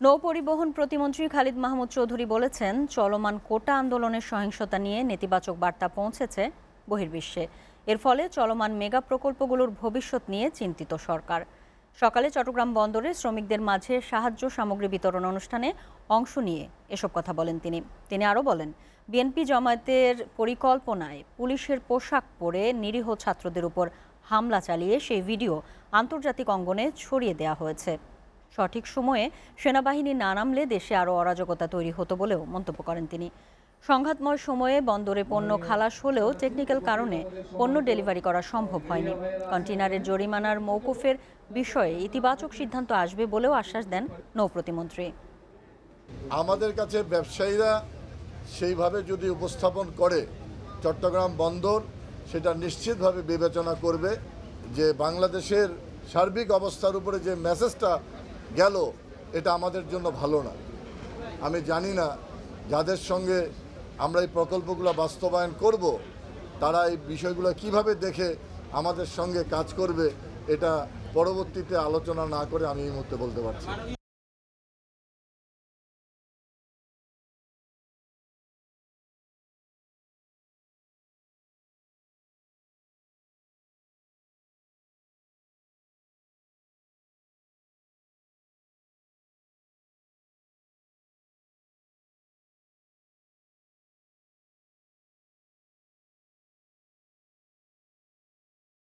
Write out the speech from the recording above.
নৌপরিবহন প্রতিমন্ত্রী খালিদ মাহমুদ চৌধুরী বলেছেন, চলমান কোটা আন্দোলনের সহিংসতা নিয়ে নেতিবাচক বার্তা পৌঁছেছে বহির্বিশ্বে। এর ফলে চলমান মেগা প্রকল্পগুলোর ভবিষ্যৎ নিয়ে চিন্তিত সরকার। সকালে চট্টগ্রাম বন্দরে শ্রমিকদের মাঝে সাহায্য সামগ্রী বিতরণ অনুষ্ঠানে অংশ নিয়ে এসব কথা বলেন তিনি আরও বলেন, বিএনপি জামায়াতের পরিকল্পনায় পুলিশের পোশাক পরে নিরীহ ছাত্রদের উপর হামলা চালিয়ে সেই ভিডিও আন্তর্জাতিক অঙ্গনে ছড়িয়ে দেওয়া হয়েছে। সঠিক সময়ে সেনাবাহিনী না নামলে দেশে আরও অরাজকতা তৈরি হতো বলেও মন্তব্য করেন তিনি। সংঘাতময় সময়ে বন্দরে পণ্য খালাস হলেও টেকনিক্যাল কারণে পণ্য ডেলিভারি করা সম্ভব হয়নি। কন্টেইনারের জরিমানার মওকুফের বিষয়ে ইতিবাচক সিদ্ধান্ত আসবে বলেও আশ্বাস দেন নৌ প্রতিমন্ত্রী। আমাদের কাছে ব্যবসায়ীরা সেইভাবে যদি উপস্থাপন করে চট্টগ্রাম বন্দর সেটা নিশ্চিতভাবে বিবেচনা করবে যে বাংলাদেশের সার্বিক অবস্থার উপরে যে মেসেজটা গেল এটা আমাদের জন্য ভালো না। আমি জানি না যাদের সঙ্গে আমরা এই প্রকল্পগুলো বাস্তবায়ন করব তারা এই বিষয়গুলো কিভাবে দেখে আমাদের সঙ্গে কাজ করবে, এটা পরবর্তীতে আলোচনা না করে আমি এই মুহূর্তে বলতে পারছি।